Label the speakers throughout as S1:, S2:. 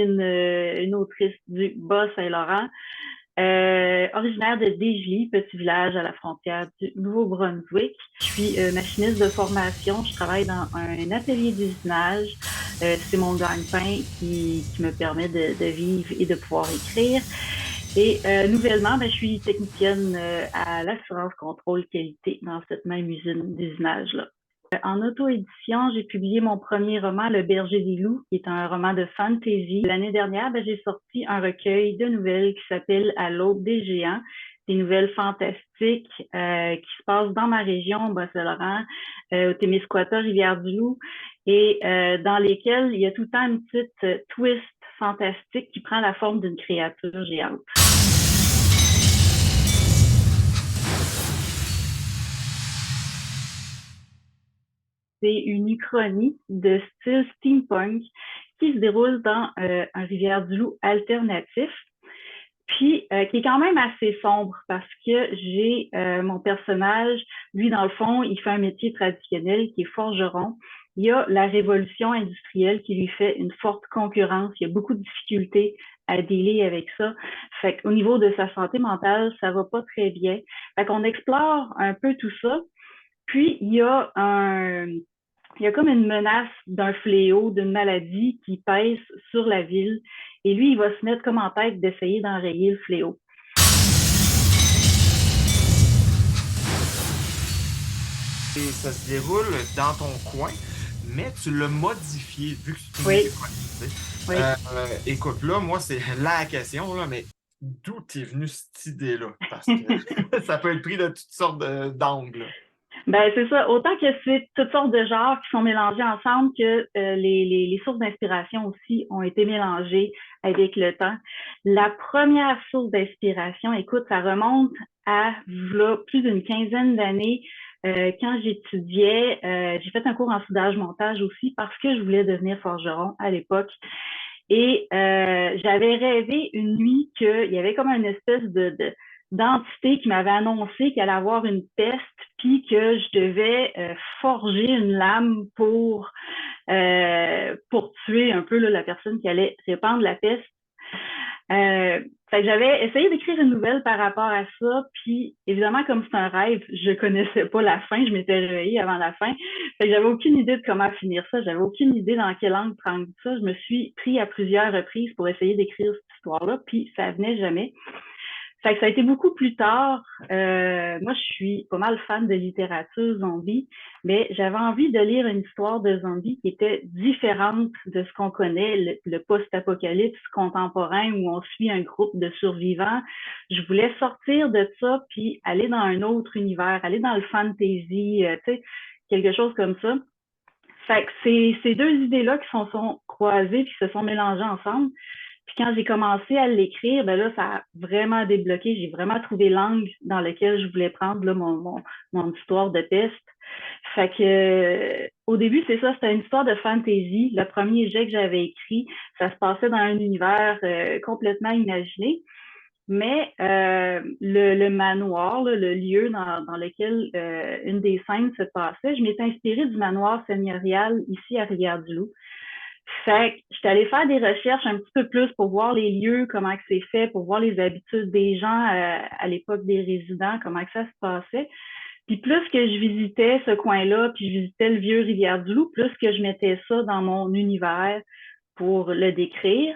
S1: une autrice du Bas-Saint-Laurent, originaire de Desjely, petit village à la frontière du Nouveau-Brunswick. Je suis machiniste de formation. Je travaille dans un atelier d'usinage. C'est mon gagne-pain qui me permet de vivre et de pouvoir écrire. Et nouvellement, je suis technicienne à l'assurance contrôle qualité dans cette même usine d'usinage-là. En auto-édition, j'ai publié mon premier roman, Le Berger des loups, qui est un roman de fantasy. L'année dernière, j'ai sorti un recueil de nouvelles qui s'appelle À l'aube des géants, des nouvelles fantastiques qui se passent dans ma région, Bas-Saint-Laurent, au Témiscouata, Rivière-du-Loup, et dans lesquelles il y a tout le temps une petite twist fantastique qui prend la forme d'une créature géante. C'est une uchronie de style steampunk qui se déroule dans un Rivière-du-Loup alternatif, puis qui est quand même assez sombre parce que j'ai mon personnage, lui dans le fond, il fait un métier traditionnel qui est forgeron. Il y a la révolution industrielle qui lui fait une forte concurrence. Il y a beaucoup de difficultés à dealer avec ça. Fait qu'au niveau de sa santé mentale, ça va pas très bien. Fait qu'on explore un peu tout ça. Puis il y a comme une menace d'un fléau, d'une maladie qui pèse sur la ville. Et lui, il va se mettre comme en tête d'essayer d'enrayer le fléau.
S2: Et ça se déroule dans ton coin, mais tu l'as modifié vu que c'est une
S1: Oui,
S2: uchronie.
S1: oui.
S2: Écoute, là, moi, c'est la question, là, mais d'où t'es venue cette idée-là? Parce que ça peut être pris de toutes sortes d'angles.
S1: C'est ça. Autant que c'est toutes sortes de genres qui sont mélangés ensemble que les sources d'inspiration aussi ont été mélangées avec le temps. La première source d'inspiration, écoute, ça remonte à là, plus d'une quinzaine d'années. Quand j'étudiais, j'ai fait un cours en soudage-montage aussi parce que je voulais devenir forgeron à l'époque. Et j'avais rêvé une nuit qu'il y avait comme une espèce d'entité qui m'avait annoncé qu'elle allait avoir une peste, puis que je devais forger une lame pour tuer un peu là, la personne qui allait répandre la peste. Fait que j'avais essayé d'écrire une nouvelle par rapport à ça, puis évidemment, comme c'est un rêve, je connaissais pas la fin, je m'étais réveillée avant la fin. Fait que j'avais aucune idée de comment finir ça, j'avais aucune idée dans quelle langue prendre ça. Je me suis pris à plusieurs reprises pour essayer d'écrire cette histoire-là, puis ça venait jamais. Fait que ça a été beaucoup plus tard. Moi, je suis pas mal fan de littérature zombie, mais j'avais envie de lire une histoire de zombie qui était différente de ce qu'on connaît, le post-apocalypse contemporain où on suit un groupe de survivants. Je voulais sortir de ça puis aller dans un autre univers, aller dans le fantasy, tu sais, quelque chose comme ça. Fait que c'est ces deux idées-là qui sont croisées puis qui se sont mélangées ensemble. Puis quand j'ai commencé à l'écrire, là, ça a vraiment débloqué. J'ai vraiment trouvé l'angle dans lequel je voulais prendre là, mon histoire de peste. Fait que au début, c'est ça, c'était une histoire de fantasy. Le premier jet que j'avais écrit, ça se passait dans un univers complètement imaginé. Mais le manoir, là, le lieu dans lequel une des scènes se passait, je m'étais inspirée du manoir seigneurial ici à Rivière-du-Loup. Fait que j'étais allée faire des recherches un petit peu plus pour voir les lieux, comment que c'est fait, pour voir les habitudes des gens à l'époque des résidents, comment que ça se passait. Puis plus que je visitais ce coin-là, puis je visitais le vieux Rivière-du-Loup, plus que je mettais ça dans mon univers pour le décrire.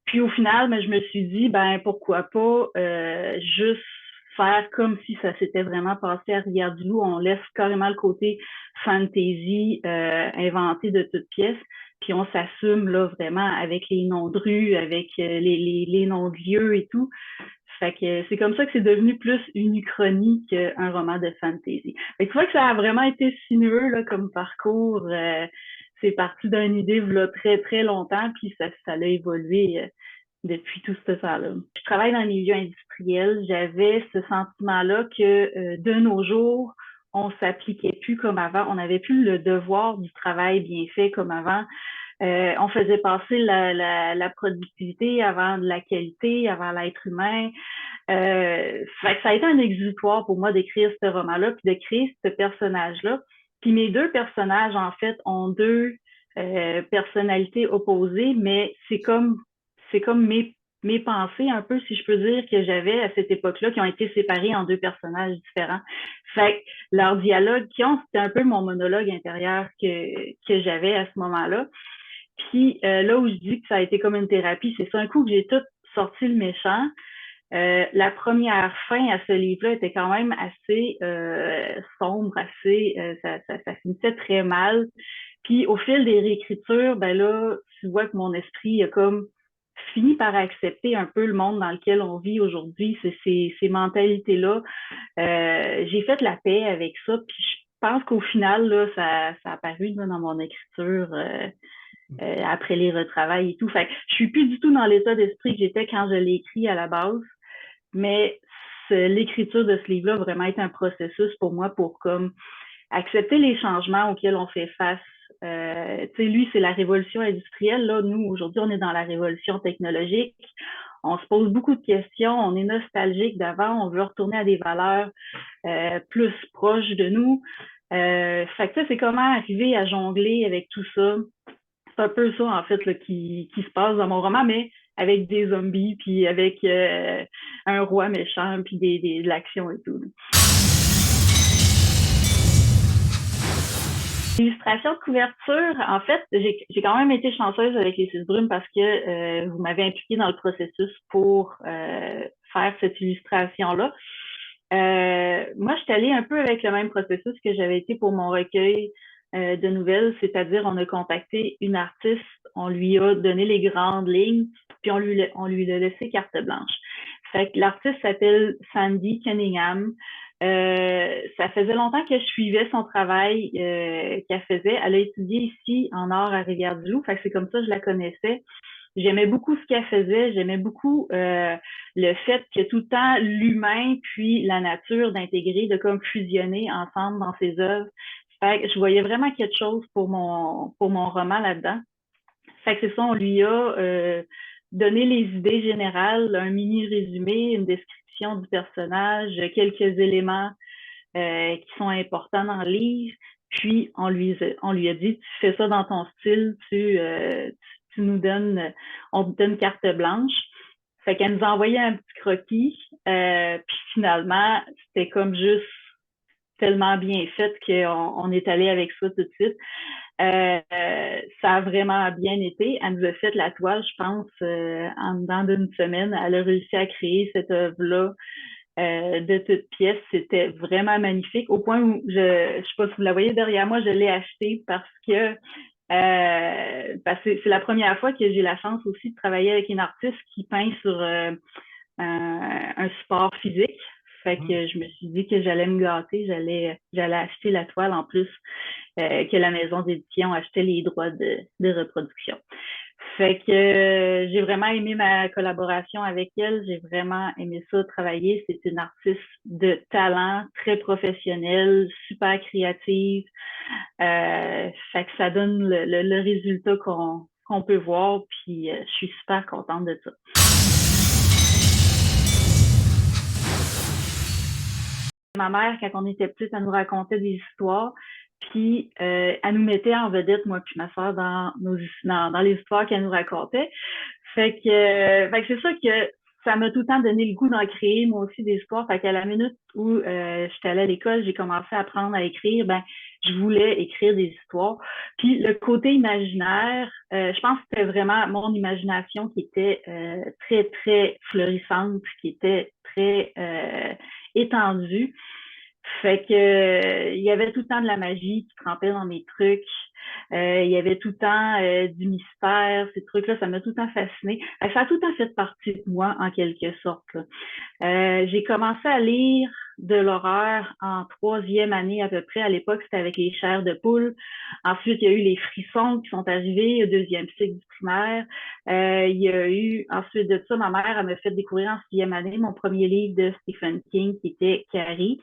S1: Puis au final, je me suis dit, pourquoi pas juste faire comme si ça s'était vraiment passé à Rivière-du-Loup. On laisse carrément le côté fantasy inventé de toutes pièces. Puis on s'assume là vraiment avec les noms de rues, avec les noms de lieux et tout. Fait que c'est comme ça que c'est devenu plus une uchronie qu'un roman de fantasy. Fait que tu vois que ça a vraiment été sinueux là, comme parcours. C'est parti d'une idée là, très, très longtemps, puis ça a évolué depuis tout ce temps-là. Je travaille dans le milieu industriel. J'avais ce sentiment-là que de nos jours, on s'appliquait plus comme avant. On n'avait plus le devoir du travail bien fait comme avant. On faisait passer la productivité avant de la qualité, avant l'être humain. Fait que ça a été un exutoire pour moi d'écrire ce roman-là, puis de créer ce personnage-là. Puis mes deux personnages, en fait, ont deux personnalités opposées, mais c'est comme mes pensées, un peu, si je peux dire, que j'avais à cette époque-là, qui ont été séparées en deux personnages différents. Fait que leur dialogue qui ont, c'était un peu mon monologue intérieur que j'avais à ce moment-là. Puis là où je dis que ça a été comme une thérapie, c'est ça, un coup que j'ai tout sorti le méchant. La première fin à ce livre-là était quand même assez sombre, assez ça finissait très mal. Puis au fil des réécritures, ben là, tu vois que mon esprit a comme fini par accepter un peu le monde dans lequel on vit aujourd'hui, ces mentalités-là. J'ai fait la paix avec ça, puis je pense qu'au final, là, ça a apparu là, dans mon écriture après les retravails et tout. Fait que je suis plus du tout dans l'état d'esprit que j'étais quand je l'ai écrit à la base, mais l'écriture de ce livre-là a vraiment été un processus pour moi pour comme accepter les changements auxquels on fait face. Lui, c'est la révolution industrielle. Là, nous, aujourd'hui, on est dans la révolution technologique. On se pose beaucoup de questions. On est nostalgique d'avant. On veut retourner à des valeurs plus proches de nous. Fait que ça, c'est comment arriver à jongler avec tout ça. C'est un peu ça, en fait, là, qui se passe dans mon roman, mais avec des zombies, puis avec un roi méchant, puis de l'action et tout. L'illustration de couverture, en fait, j'ai quand même été chanceuse avec les Six Brumes parce que vous m'avez impliquée dans le processus pour faire cette illustration-là. Moi, je suis allée un peu avec le même processus que j'avais été pour mon recueil de nouvelles, c'est-à-dire on a contacté une artiste, on lui a donné les grandes lignes, puis on lui a laissé carte blanche. Fait que l'artiste s'appelle Sandy Cunningham. Ça faisait longtemps que je suivais son travail qu'elle faisait. Elle a étudié ici en art à Rivière-du-Loup, fait que c'est comme ça que je la connaissais. J'aimais beaucoup ce qu'elle faisait, j'aimais beaucoup le fait que tout le temps l'humain puis la nature d'intégrer, de comme fusionner ensemble dans ses œuvres. Fait que je voyais vraiment quelque chose pour mon roman là-dedans. Fait que c'est ça, on lui a donné les idées générales, un mini résumé, une description du personnage, quelques éléments qui sont importants dans le livre. Puis on lui a dit, tu fais ça dans ton style, tu nous donnes, on te donne carte blanche. Fait qu'elle nous a envoyé un petit croquis. Puis finalement, c'était comme juste tellement bien fait qu'on est allé avec ça tout de suite. Ça a vraiment bien été. Elle nous a fait la toile, je pense, en dedans d'une semaine. Elle a réussi à créer cette œuvre-là de toutes pièces. C'était vraiment magnifique. Au point où, je sais pas si vous la voyez derrière moi, je l'ai acheté parce que c'est la première fois que j'ai la chance aussi de travailler avec une artiste qui peint sur un support physique. Fait que je me suis dit que j'allais me gâter, j'allais acheter la toile en plus que la maison d'édition achetait les droits de reproduction. Fait que j'ai vraiment aimé ma collaboration avec elle, j'ai vraiment aimé ça travailler. C'est une artiste de talent, très professionnelle, super créative. Fait que ça donne le résultat qu'on peut voir, puis je suis super contente de ça. Ma mère, quand on était petite, elle nous racontait des histoires, puis elle nous mettait en vedette, moi puis ma soeur, dans les histoires qu'elle nous racontait. Fait que c'est ça que ça m'a tout le temps donné le goût d'en créer, moi aussi, des histoires. Fait qu'à la minute où j'étais allée à l'école, j'ai commencé à apprendre à écrire, ben je voulais écrire des histoires. Puis le côté imaginaire, je pense que c'était vraiment mon imagination qui était très, très florissante, qui était très étendue. Fait que il y avait tout le temps de la magie qui trempait dans mes trucs. Il y avait tout le temps du mystère, ces trucs-là, ça m'a tout le temps fasciné. Ça a tout le temps fait partie de moi, en quelque sorte. J'ai commencé à lire de l'horreur en troisième année à peu près. À l'époque, c'était avec les chairs de poule. Ensuite, il y a eu les frissons qui sont arrivés au deuxième cycle du primaire. Il y a eu, ensuite de ça, ma mère elle m'a fait découvrir en sixième année mon premier livre de Stephen King qui était Carrie.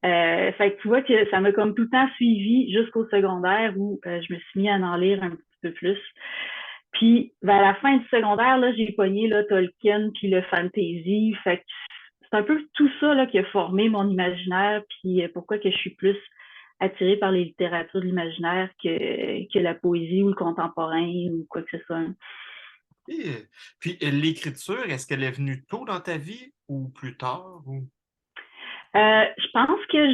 S1: Fait que tu vois que ça m'a comme tout le temps suivi jusqu'au secondaire où je me suis mis à en lire un petit peu plus. Puis vers la fin du secondaire, là, j'ai pogné là, Tolkien puis le fantasy. Fait que c'est un peu tout ça là, qui a formé mon imaginaire puis pourquoi que je suis plus attirée par les littératures de l'imaginaire que la poésie ou le contemporain ou quoi que ce soit.
S2: Et, puis l'écriture, est-ce qu'elle est venue tôt dans ta vie ou plus tard?
S1: Je pense que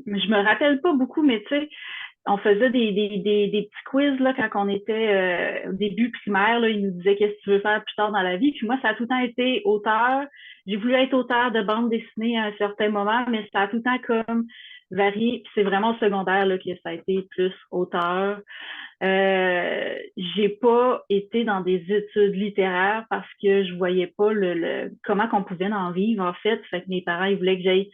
S1: je me rappelle pas beaucoup, mais tu sais, on faisait des petits quiz là, quand on était au début primaire. Là, ils nous disaient qu'est-ce que tu veux faire plus tard dans la vie. Puis moi, ça a tout le temps été auteur. J'ai voulu être auteur de bande dessinée à un certain moment, mais ça a tout le temps comme varié. Puis c'est vraiment au secondaire là, que ça a été plus auteur. J'ai pas été dans des études littéraires parce que je voyais pas comment qu'on pouvait en vivre en fait. Fait que mes parents ils voulaient que j'aille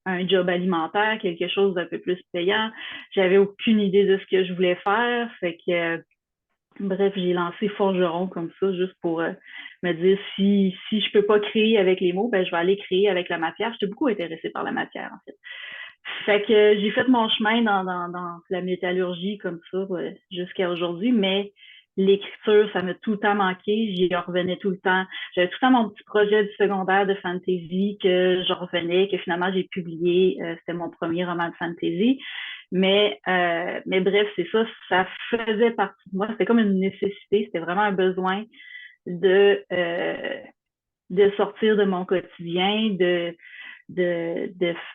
S1: un job alimentaire, quelque chose d'un peu plus payant. J'avais aucune idée de ce que je voulais faire. Fait que bref, j'ai lancé forgeron comme ça, juste pour me dire si je peux pas créer avec les mots, ben je vais aller créer avec la matière. J'étais beaucoup intéressée par la matière, en fait. Fait que j'ai fait mon chemin dans la métallurgie comme ça jusqu'à aujourd'hui, mais l'écriture, ça m'a tout le temps manqué. J'y revenais tout le temps. J'avais tout le temps mon petit projet du secondaire de fantasy que je revenais, que finalement j'ai publié. C'était mon premier roman de fantasy. Mais bref, c'est ça, ça faisait partie de moi. C'était comme une nécessité, c'était vraiment un besoin de, euh, de sortir de mon quotidien,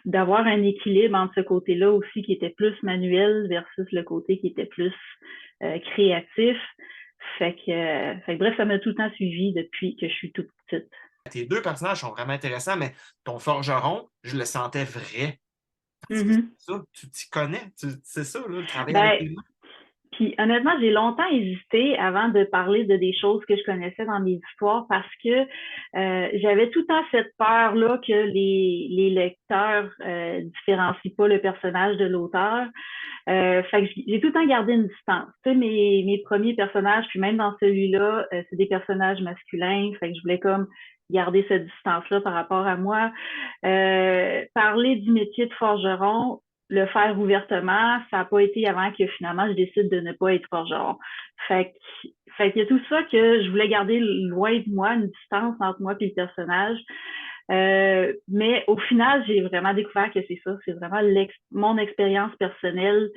S1: d'avoir un équilibre entre ce côté-là aussi qui était plus manuel versus le côté qui était plus créatif. Fait que bref, ça m'a tout le temps suivi depuis que je suis toute petite.
S2: Tes deux personnages sont vraiment intéressants, mais ton forgeron, je le sentais vrai. Parce que
S1: Mm-hmm.
S2: c'est ça, tu t'y connais, c'est ça, là, le travail avec
S1: Ben,
S2: les mains.
S1: puis honnêtement, j'ai longtemps hésité avant de parler de des choses que je connaissais dans mes histoires parce que j'avais tout le temps cette peur-là que les lecteurs différencient pas le personnage de l'auteur. Fait que j'ai tout le temps gardé une distance. Tu sais, mes premiers personnages, puis même dans celui-là, c'est des personnages masculins. Fait que je voulais comme garder cette distance-là par rapport à moi. Parler du métier de forgeron, le faire ouvertement, ça n'a pas été avant que finalement je décide de ne pas être forgeron. Fait que, fait qu'il y a tout ça que je voulais garder loin de moi, une distance entre moi et le personnage. Mais au final, j'ai vraiment découvert que c'est ça, c'est vraiment mon expérience personnelle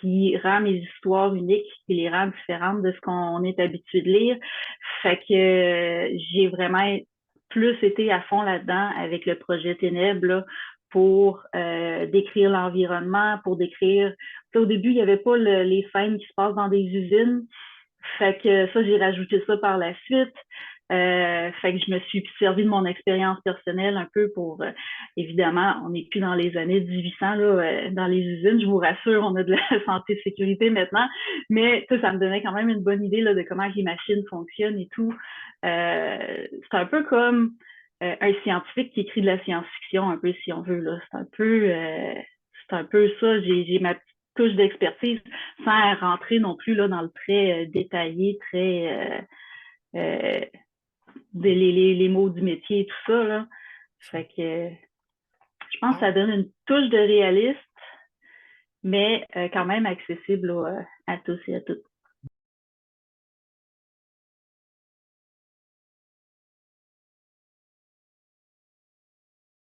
S1: qui rend mes histoires uniques, qui les rend différentes de ce qu'on est habitué de lire. Fait que j'ai vraiment plus été à fond là-dedans avec le projet Ténèbres là, pour décrire l'environnement, pour décrire. Au début, il n'y avait pas les scènes qui se passent dans des usines. Fait que ça, j'ai rajouté ça par la suite. Fait que je me suis servi de mon expérience personnelle un peu pour, évidemment, on n'est plus dans les années 1800 là, dans les usines, je vous rassure, on a de la santé et sécurité maintenant, mais ça me donnait quand même une bonne idée là, de comment les machines fonctionnent et tout. C'est un peu comme un scientifique qui écrit de la science-fiction, un peu si on veut. Là. C'est un peu ça. J'ai ma petite touche d'expertise sans rentrer non plus là, dans le très détaillé, très les mots du métier et tout ça. Là. Fait que je pense que
S2: Ah,
S1: ça donne une touche de réaliste, mais quand même accessible là, à tous et à toutes.